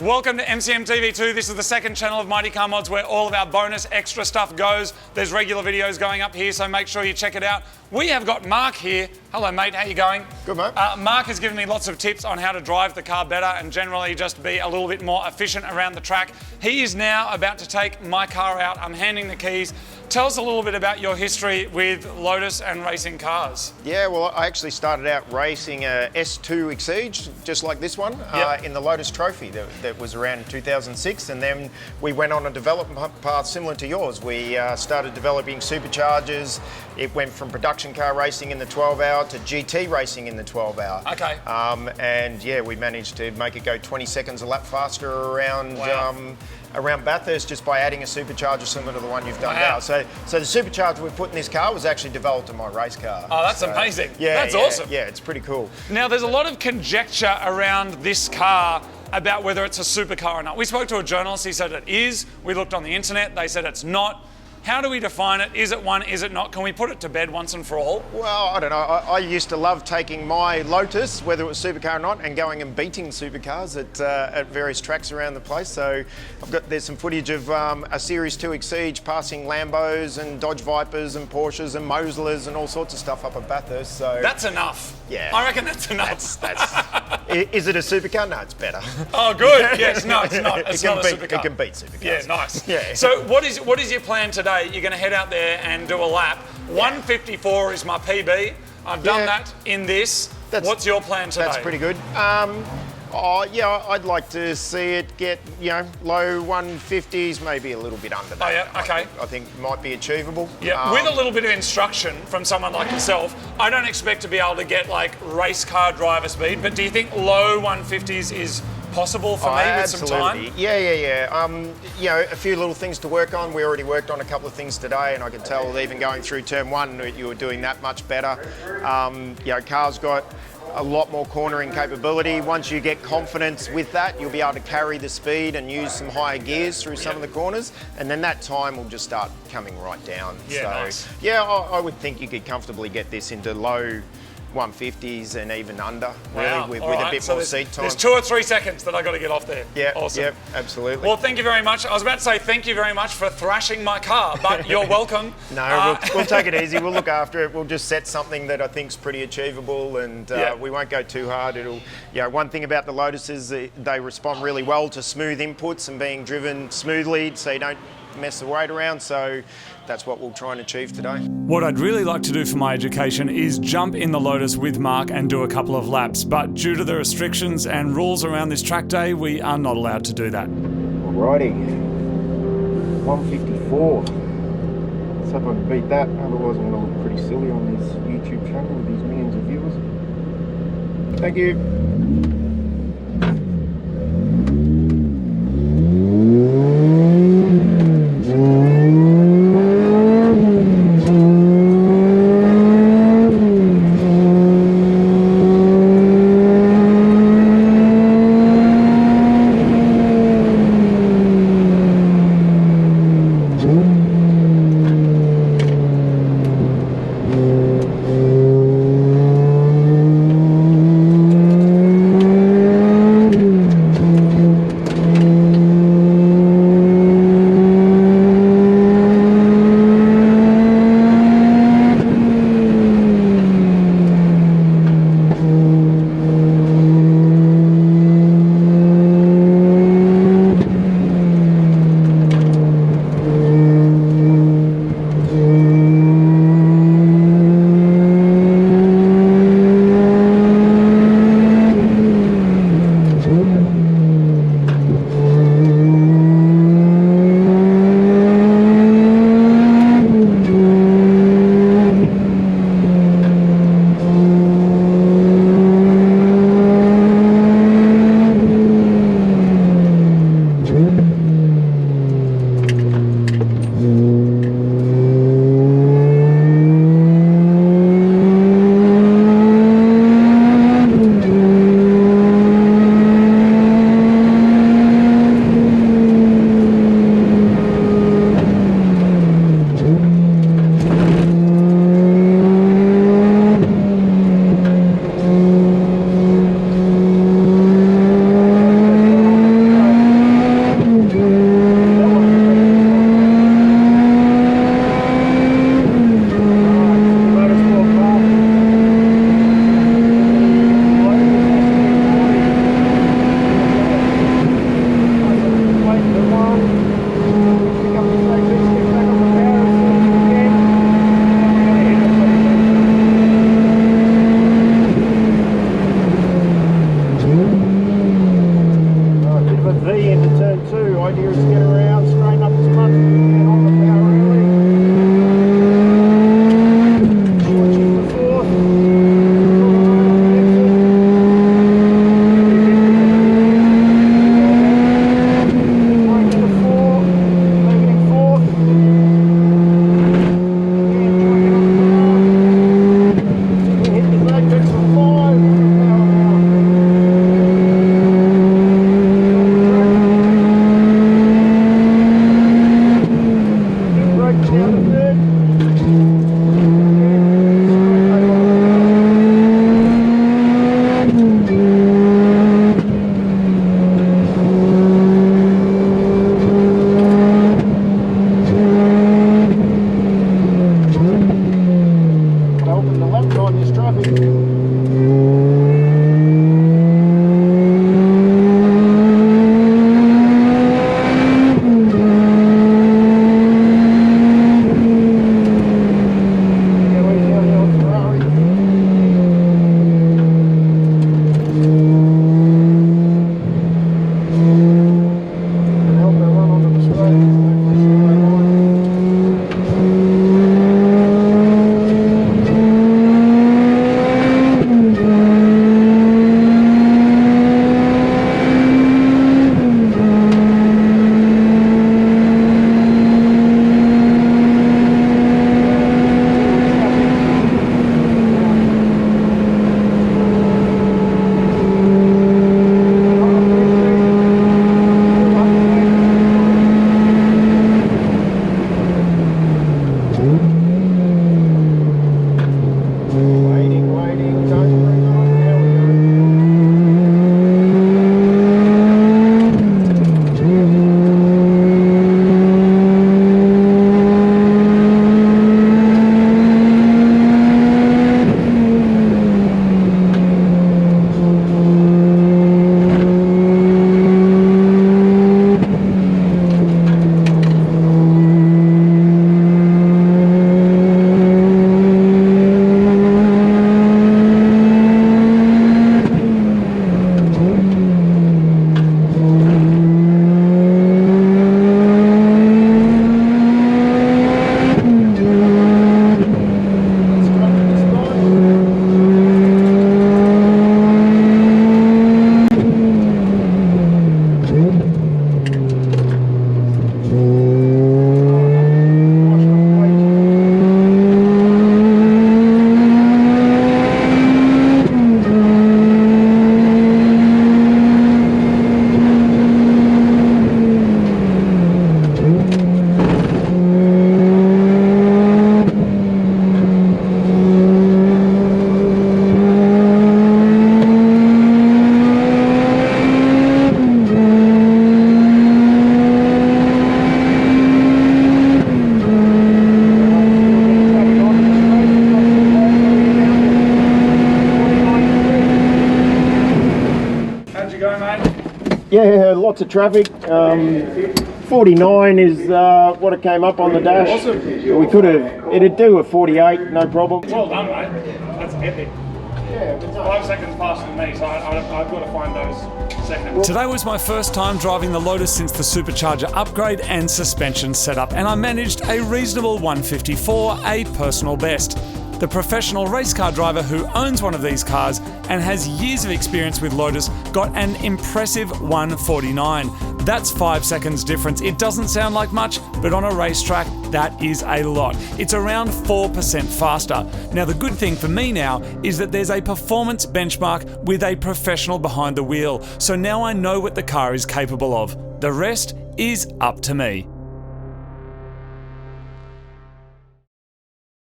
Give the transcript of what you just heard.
Welcome to MCM TV2. This is the second channel of Mighty Car Mods where all of our bonus extra stuff goes. There's regular videos going up here, so make sure you check it out. We have got Mark here. Hello mate, how you going? Good mate. Mark has given me lots of tips on how to drive the car better and generally just be a little bit more efficient around the track. He is now about to take my car out. I'm handing the keys. Tell us a little bit about your history with Lotus and racing cars. Yeah, well, I actually started out racing a S2 Exige, just like this one, in the Lotus Trophy that was around 2006, and then we went on a development path similar to yours. We started developing superchargers. It went from production car racing in the 12-hour to GT racing in the 12-hour. Okay. And yeah, we managed to make it go 20 seconds a lap faster around. Wow. Around Bathurst just by adding a supercharger similar to the one you've done Wow. now. So the supercharger we put in this car was actually developed in my race car. Oh, that's amazing. Yeah, that's awesome. Yeah, it's pretty cool. Now, there's a lot of conjecture around this car about whether it's a supercar or not. We spoke to a journalist, he said it is. We looked on the internet, they said it's not. How do we define it? Is it one, is it not? Can we put it to bed once and for all? Well, I don't know. I used to love taking my Lotus, whether it was supercar or not, and going and beating supercars at various tracks around the place. So there's some footage of a Series 2 Exige passing Lambos and Dodge Vipers and Porsches and Mosleys and all sorts of stuff up at Bathurst. So That's enough. Yeah. I reckon that's enough. Is it a supercar? No, it's better. Oh, good. Yes, no, it's not. It's not a supercar. It can beat supercars. Yeah, nice. Yeah. So what is your plan today? You're going to head out there and do a lap. 154 is my PB. I've done that in this. What's your plan today? That's pretty good. Yeah, I'd like to see it get, low 150s, maybe a little bit under that. Oh, yeah, okay. I think might be achievable. Yeah, with a little bit of instruction from someone like yourself, I don't expect to be able to get like race car driver speed, but do you think low 150s is possible for me with some time? Yeah. A few little things to work on. We already worked on a couple of things today, and I can tell even going through turn one that you were doing that much better. Car's got a lot more cornering capability. Once you get confidence with that, you'll be able to carry the speed and use some higher gears through some of the corners, and then that time will just start coming right down. Yeah, nice. Yeah, I would think you could comfortably get this into low 150s and even under, Wow. really, with a bit more seat time. There's 2 or 3 seconds that I got to get off there. Yeah, awesome. Yep, absolutely. Well, thank you very much. I was about to say thank you very much for thrashing my car, but you're welcome. No, we'll take it easy. We'll look after it. We'll just set something that I think's pretty achievable, and we won't go too hard. One thing about the Lotus is they respond really well to smooth inputs and being driven smoothly, so you don't mess the weight around. So that's what we'll try and achieve today. What I'd really like to do for my education is jump in the Lotus with Mark and do a couple of laps, but due to the restrictions and rules around this track day, we are not allowed to do that. Alrighty, 154. Let's hope I can beat that, otherwise I'm going to look pretty silly on this YouTube channel with these millions of viewers. Thank you. V into turn 2. Idea is to get around, straighten up as much as you can on the power early. Short shift to fourth. Brake into four. Leave it in fourth. Again, try and get on the power. Hit the brake pedal for 5. Power now. Brake down to third. Helping the lap time this traffic. Waiting, don't bring on. There we Yeah, lots of traffic. 49 is what it came up on the dash. Awesome. We could have, it'd do a 48, no problem. Well done, mate. That's epic. Yeah, It's 5 seconds faster than me, so I've got to find those seconds. Today was my first time driving the Lotus since the supercharger upgrade and suspension setup, and I managed a reasonable 154, a personal best. The professional race car driver who owns one of these cars and has years of experience with Lotus got an impressive 149. That's 5 seconds difference. It doesn't sound like much, but on a racetrack, that is a lot. It's around 4% faster. Now, the good thing for me now is that there's a performance benchmark with a professional behind the wheel. So now I know what the car is capable of. The rest is up to me.